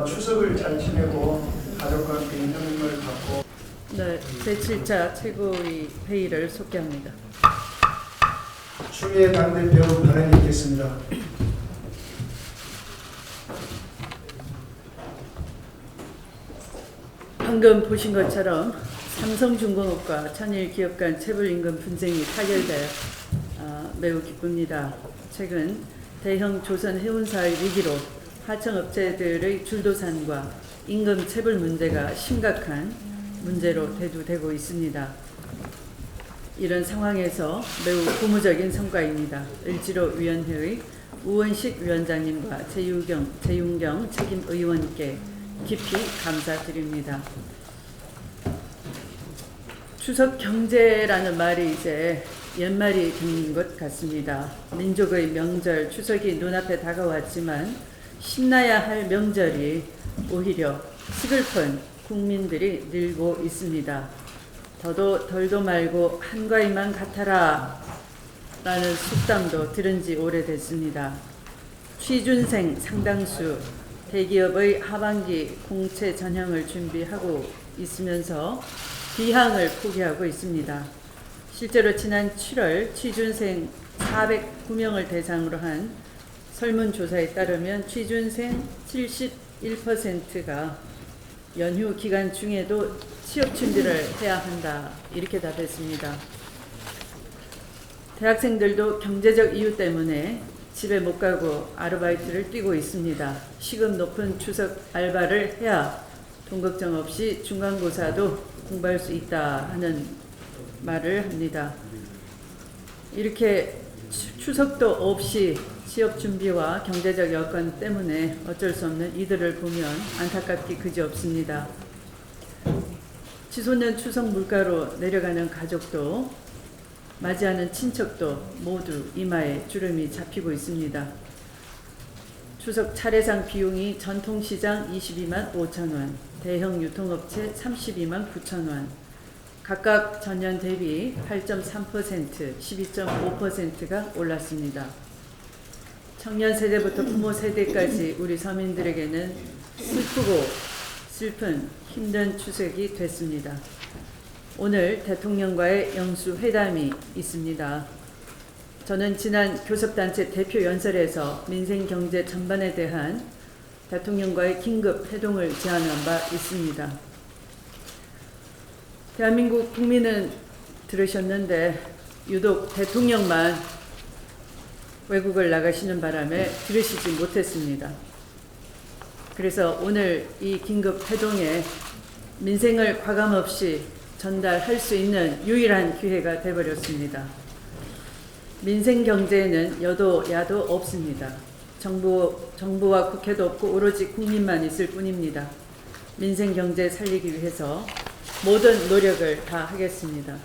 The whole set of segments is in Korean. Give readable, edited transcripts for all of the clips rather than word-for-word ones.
추석을 잘 지내고 가족과 함께 인연을 갖고 네, 제7차 최고위 회의를 소개합니다. 추미애 당대표 발언이 있겠습니다. 방금 보신 것처럼 삼성중공업과 천일기업 간 체불임금 분쟁이 타결되어 매우 기쁩니다. 최근 대형 조선 해운사의 위기로 하청업체들의 줄도산과 임금 체불 문제가 심각한 문제로 대두되고 있습니다. 이런 상황에서 매우 고무적인 성과입니다. 을지로위원회의 우원식 위원장님과 재윤경 책임의원께 깊이 감사드립니다. 추석 경제라는 말이 이제 옛말이 된 것 같습니다. 민족의 명절 추석이 눈앞에 다가왔지만 신나야 할 명절이 오히려 시글픈 국민들이 늘고 있습니다. 더도 덜도 말고 한가위만 같아라 라는 속담도 들은 지 오래됐습니다. 취준생 상당수 대기업의 하반기 공채 전형을 준비하고 있으면서 비항을 포기하고 있습니다. 실제로 지난 7월 취준생 409명을 대상으로 한 설문조사에 따르면 취준생 71%가 연휴 기간 중에도 취업 준비를 해야 한다 이렇게 답했습니다. 대학생들도 경제적 이유 때문에 집에 못 가고 아르바이트를 뛰고 있습니다. 시급 높은 추석 알바를 해야 돈 걱정 없이 중간고사도 공부할 수 있다 하는 말을 합니다. 이렇게 추석도 없이 취업 준비와 경제적 여건 때문에 어쩔 수 없는 이들을 보면 안타깝기 그지없습니다. 치솟는 추석 물가로 내려가는 가족도 맞이하는 친척도 모두 이마에 주름이 잡히고 있습니다. 추석 차례상 비용이 전통시장 22만 5천 원, 대형 유통업체 32만 9천 원, 각각 전년 대비 8.3%, 12.5%가 올랐습니다. 청년 세대부터 부모 세대까지 우리 서민들에게는 슬프고 슬픈 힘든 추석이 됐습니다. 오늘 대통령과의 영수회담이 있습니다. 저는 지난 교섭단체 대표 연설에서 민생경제 전반에 대한 대통령과의 긴급 회동을 제안한 바 있습니다. 대한민국 국민은 들으셨는데 유독 대통령만 외국을 나가시는 바람에 들으시지 못했습니다. 그래서 오늘 이 긴급 회동에 민생을 과감없이 전달할 수 있는 유일한 기회가 되어버렸습니다. 민생 경제에는 여도 야도 없습니다. 정부와 국회도 없고 오로지 국민만 있을 뿐입니다. 민생 경제 살리기 위해서 모든 노력을 다 하겠습니다.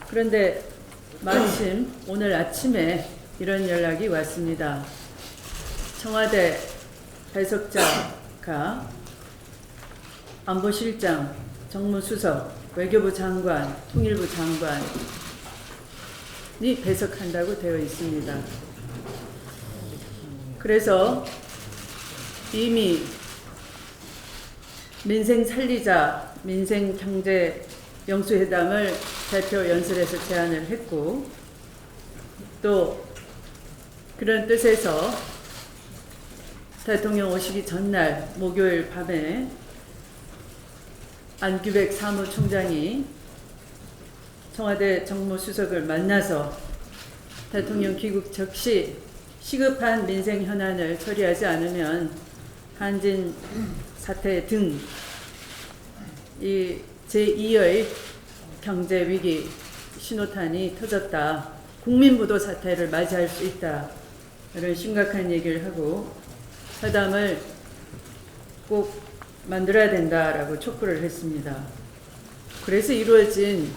그런데 마침 오늘 아침에 이런 연락이 왔습니다. 청와대 배석자가 안보실장, 정무수석, 외교부 장관, 통일부 장관이 배석한다고 되어 있습니다. 그래서 이미 민생 살리자, 민생 경제 영수회담을 대표 연설에서 제안을 했고 또 그런 뜻에서 대통령 오시기 전날 목요일 밤에 안규백 사무총장이 청와대 정무수석을 만나서 대통령 귀국 즉시 시급한 민생 현안을 처리하지 않으면 한진 사태 등 이 제2의 경제 위기 신호탄이 터졌다. 국민부도 사태를 맞이할 수 있다. 이런 심각한 얘기를 하고 회담을 꼭 만들어야 된다라고 촉구를 했습니다. 그래서 이루어진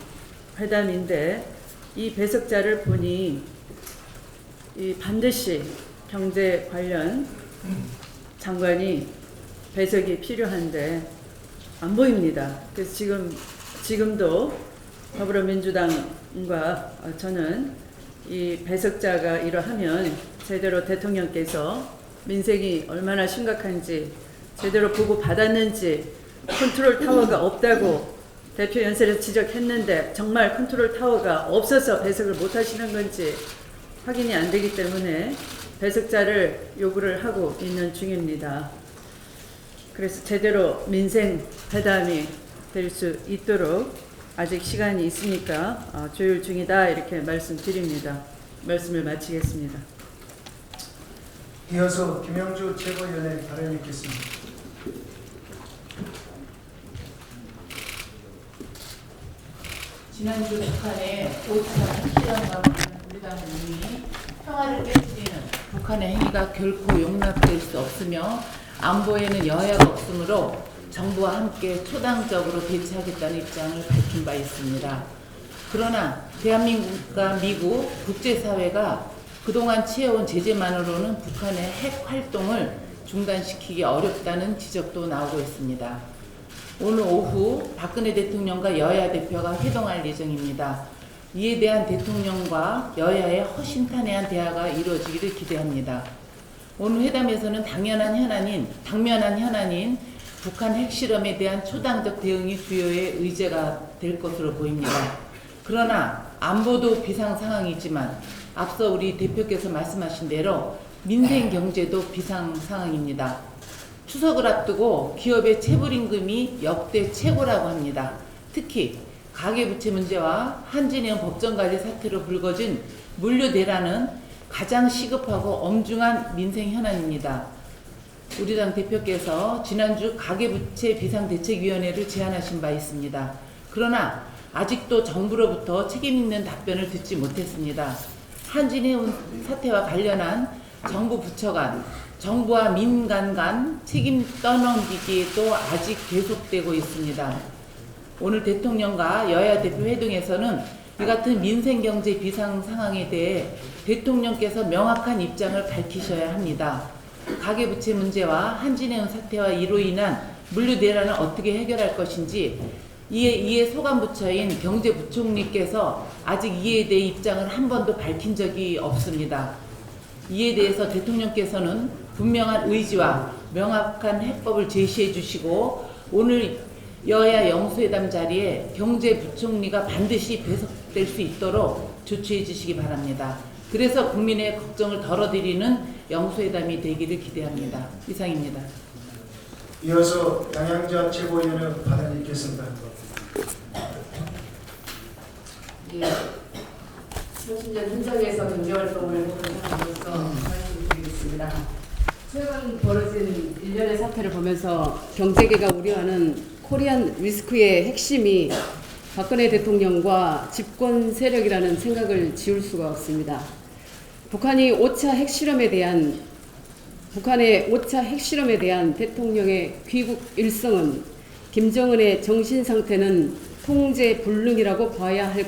회담인데 이 배석자를 보니 이 반드시 경제 관련 장관이 배석이 필요한데 안 보입니다. 그래서 지금도 더불어민주당과 저는 이 배석자가 이러하면 제대로 대통령께서 민생이 얼마나 심각한지 제대로 보고 받았는지, 컨트롤 타워가 없다고 대표 연설에서 지적했는데 정말 컨트롤 타워가 없어서 배석을 못 하시는 건지 확인이 안 되기 때문에 배석자를 요구를 하고 있는 중입니다. 그래서 제대로 민생 회담이 될 수 있도록 아직 시간이 있으니까 조율 중이다 이렇게 말씀드립니다. 말씀을 마치겠습니다. 이어서 김영주 최고위원의 발언이 있겠습니다. 지난주 북한의 5차 실험과 우리 당은 이미 평화를 깨뜨리는 북한의 행위가 결코 용납될 수 없으며 안보에는 여야가 없으므로 정부와 함께 초당적으로 대처하겠다는 입장을 밝힌 바 있습니다. 그러나 대한민국과 미국, 국제사회가 그동안 취해온 제재만으로는 북한의 핵 활동을 중단시키기 어렵다는 지적도 나오고 있습니다. 오늘 오후 박근혜 대통령과 여야 대표가 회동할 예정입니다. 이에 대한 대통령과 여야의 허심탄회한 대화가 이루어지기를 기대합니다. 오늘 회담에서는 당면한 현안인 북한 핵실험에 대한 초당적 대응이 주요의 의제가 될 것으로 보입니다. 그러나 안보도 비상 상황이지만 앞서 우리 대표께서 말씀하신 대로 민생 경제도 비상 상황입니다. 추석을 앞두고 기업의 체불임금이 역대 최고라고 합니다. 특히 가계부채 문제와 한진해운 법정관리 사태로 불거진 물류 대란은 가장 시급하고 엄중한 민생 현안입니다. 우리 당 대표께서 지난주 가계부채 비상대책위원회를 제안하신 바 있습니다. 그러나 아직도 정부로부터 책임있는 답변을 듣지 못했습니다. 한진해운 사태와 관련한 정부 부처 간, 정부와 민간 간 책임 떠넘기기도 아직 계속되고 있습니다. 오늘 대통령과 여야 대표 회동에서는 이 같은 민생경제 비상 상황에 대해 대통령께서 명확한 입장을 밝히셔야 합니다. 가계부채 문제와 한진해운 사태와 이로 인한 물류 대란을 어떻게 해결할 것인지 이에 소관부처인 경제부총리께서 아직 이에 대해 입장을 한 번도 밝힌 적이 없습니다. 이에 대해서 대통령께서는 분명한 의지와 명확한 해법을 제시해 주시고 오늘 여야 영수회담 자리에 경제부총리가 반드시 배석될 수 있도록 조치해 주시기 바랍니다. 그래서 국민의 걱정을 덜어드리는 영수회담이 되기를 기대합니다. 이상입니다. 이어서 양양자 최고위원의 발언이 있겠습니다. 예, 성신전 현장에서 경제활동을 해본 사람으로서 말씀드리겠습니다. 최근 벌어진 일련의 사태를 보면서 경제계가 우려하는 코리안 리스크의 핵심이 박근혜 대통령과 집권 세력이라는 생각을 지울 수가 없습니다. 북한의 5차 핵실험에 대한 대통령의 귀국 일성은 김정은의 정신 상태는 통제 불능이라고 봐야 할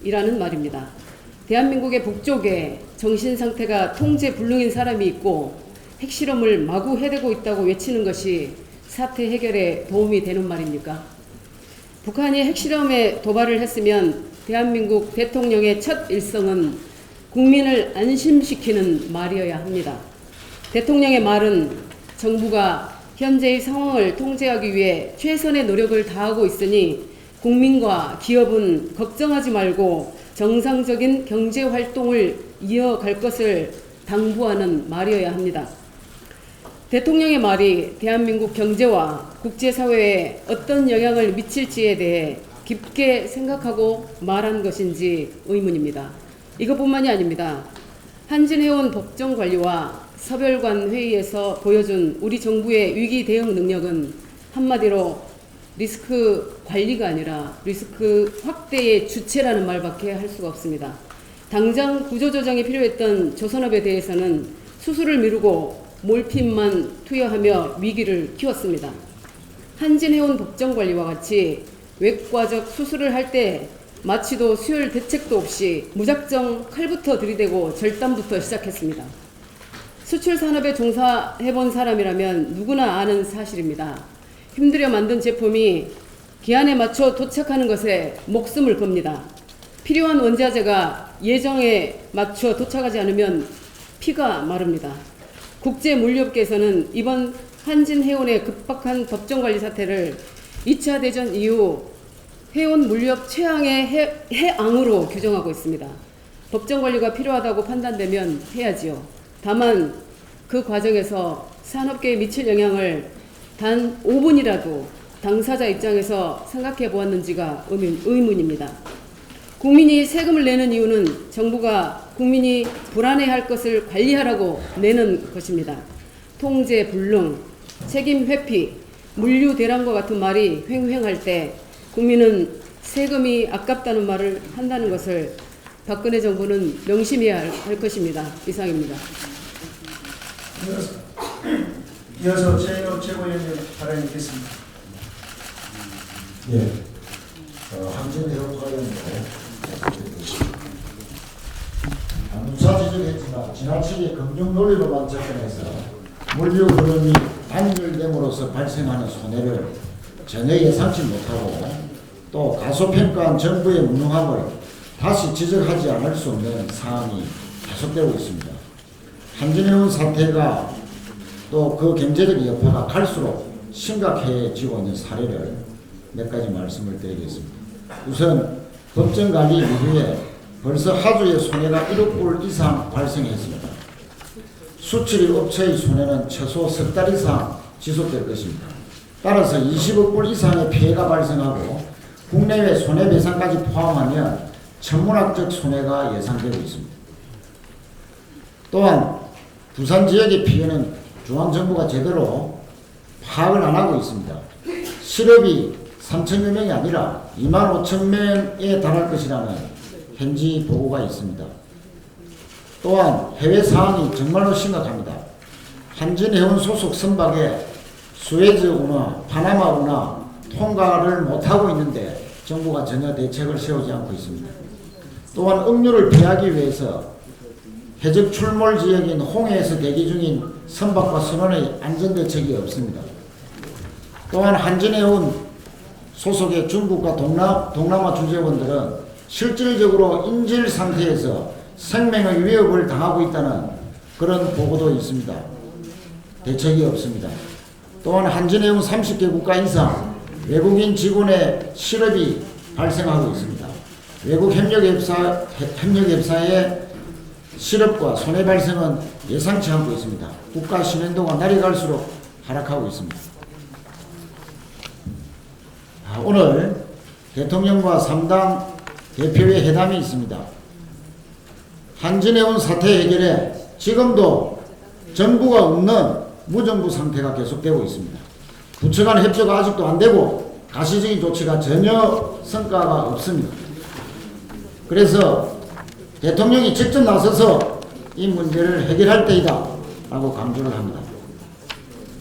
것이라는 말입니다. 대한민국의 북쪽에 정신 상태가 통제 불능인 사람이 있고 핵실험을 마구 해대고 있다고 외치는 것이 사태 해결에 도움이 되는 말입니까? 북한이 핵실험에 도발을 했으면 대한민국 대통령의 첫 일성은 국민을 안심시키는 말이어야 합니다. 대통령의 말은 정부가 현재의 상황을 통제하기 위해 최선의 노력을 다하고 있으니 국민과 기업은 걱정하지 말고 정상적인 경제활동을 이어갈 것을 당부하는 말이어야 합니다. 대통령의 말이 대한민국 경제와 국제사회에 어떤 영향을 미칠지에 대해 깊게 생각하고 말한 것인지 의문입니다. 이것뿐만이 아닙니다. 한진해운 법정관리와 서별관 회의에서 보여준 우리 정부의 위기 대응 능력은 한마디로 리스크 관리가 아니라 리스크 확대의 주체라는 말밖에 할 수가 없습니다. 당장 구조조정이 필요했던 조선업에 대해서는 수술을 미루고 몰핀만 투여하며 위기를 키웠습니다. 한진해운 법정관리와 같이 외과적 수술을 할 때 마취도 수혈 대책도 없이 무작정 칼부터 들이대고 절단부터 시작했습니다. 수출 산업에 종사해본 사람이라면 누구나 아는 사실입니다. 힘들여 만든 제품이 기한에 맞춰 도착하는 것에 목숨을 겁니다. 필요한 원자재가 예정에 맞춰 도착하지 않으면 피가 마릅니다. 국제물류업계에서는 이번 한진해운의 급박한 법정관리 사태를 2차 대전 이후 해운 물류업 최악의 해앙으로 규정하고 있습니다. 법정관리가 필요하다고 판단되면 해야지요. 다만 그 과정에서 산업계에 미칠 영향을 단 5분이라도 당사자 입장에서 생각해 보았는지가 의문입니다. 국민이 세금을 내는 이유는 정부가 국민이 불안해할 것을 관리하라고 내는 것입니다. 통제 불능, 책임 회피, 물류 대란과 같은 말이 횡행할 때 국민은 세금이 아깝다는 말을 한다는 것을 박근혜 정부는 명심해야 할 것입니다. 이상입니다. 이어서 최인호 최고위원님 발언 있겠습니다. 예, 한진해운 관련으로 누차 지적했지만 지나치게 금융 논리로만 접근해서 물류 흐름이 단절됨으로써 발생하는 손해를 전혀 예상치 못하고 또 가소평가한 정부의 무능함을 다시 지적하지 않을 수 없는 상황이 계속되고 있습니다. 한진해운 사태가 또 그 경제적 여파가 갈수록 심각해지고 있는 사례를 몇 가지 말씀을 드리겠습니다. 우선 법정관리 이후에 벌써 하주의 손해가 1억 불 이상 발생했습니다. 수출입 업체의 손해는 최소 석 달 이상 지속될 것입니다. 따라서 20억 불 이상의 피해가 발생하고 국내외 손해배상까지 포함하면 천문학적 손해가 예상되고 있습니다. 또한 부산 지역의 피해는 중앙정부가 제대로 파악을 안 하고 있습니다. 실업이 3천여 명이 아니라 2만 5천 명에 달할 것이라는 현지 보고가 있습니다. 또한 해외 상황이 정말로 심각합니다. 한진해운 소속 선박에 수에즈 운하, 파나마 운하 통과를 못하고 있는데 정부가 전혀 대책을 세우지 않고 있습니다. 또한 억류를 피하기 위해서 해적 출몰 지역인 홍해에서 대기 중인 선박과 선원의 안전대책이 없습니다. 또한 한진해운 소속의 중국과 동남아 주재원들은 실질적으로 인질 상태에서 생명의 위협을 당하고 있다는 그런 보고도 있습니다. 대책이 없습니다. 또한 한진해운 30개 국가 이상 외국인 직원의 실업이 발생하고 있습니다. 외국 협력업사의 실업과 손해 발생은 예상치 않고 있습니다. 국가 신뢰도가 날이 갈수록 하락하고 있습니다. 오늘 대통령과 3당 대표의 회담이 있습니다. 한진해운 사태 해결에 지금도 정부가 없는 무정부 상태가 계속되고 있습니다. 부처 간 협조가 아직도 안 되고 가시적인 조치가 전혀 성과가 없습니다. 그래서 대통령이 직접 나서서 이 문제를 해결할 때이다 라고 강조를 합니다.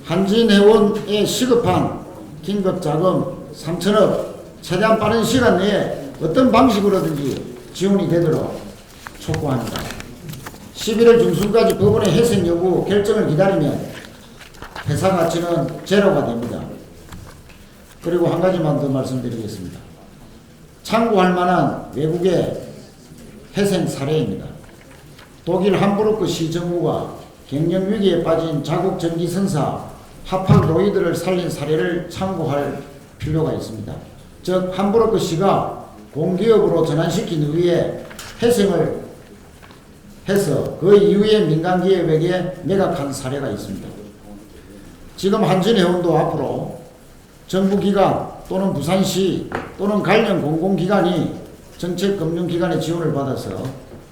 한진해운에 시급한 긴급자금 3천억 최대한 빠른 시간 내에 어떤 방식으로든지 지원이 되도록 촉구합니다. 11월 중순까지 법원의 해석 여부 결정을 기다리면 회사 가치는 제로가 됩니다. 그리고 한 가지만 더 말씀드리겠습니다. 참고할 만한 외국의 회생 사례입니다. 독일 함부르크 시정부가 경영위기에 빠진 자국 전기선사 하팍로이드를 살린 사례를 참고할 필요가 있습니다. 즉 함부르크 시가 공기업으로 전환시킨 후에 회생을 해서 그 이후에 민간기업에게 매각한 사례가 있습니다. 지금 한진해운도 앞으로 정부기관 또는 부산시 또는 관련 공공기관이 정책금융기관의 지원을 받아서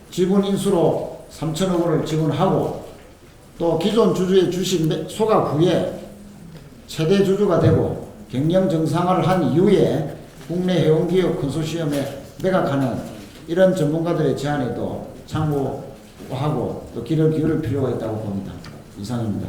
지분 인수로 3천억 원을 지원하고 또 기존 주주의 주식 소각 후에 최대 주주가 되고 경영 정상화를 한 이후에 국내 해운기업 컨소시엄에 매각하는 이런 전문가들의 제안에도 참고하고 또 귀를 기울일 필요가 있다고 봅니다. 이상입니다.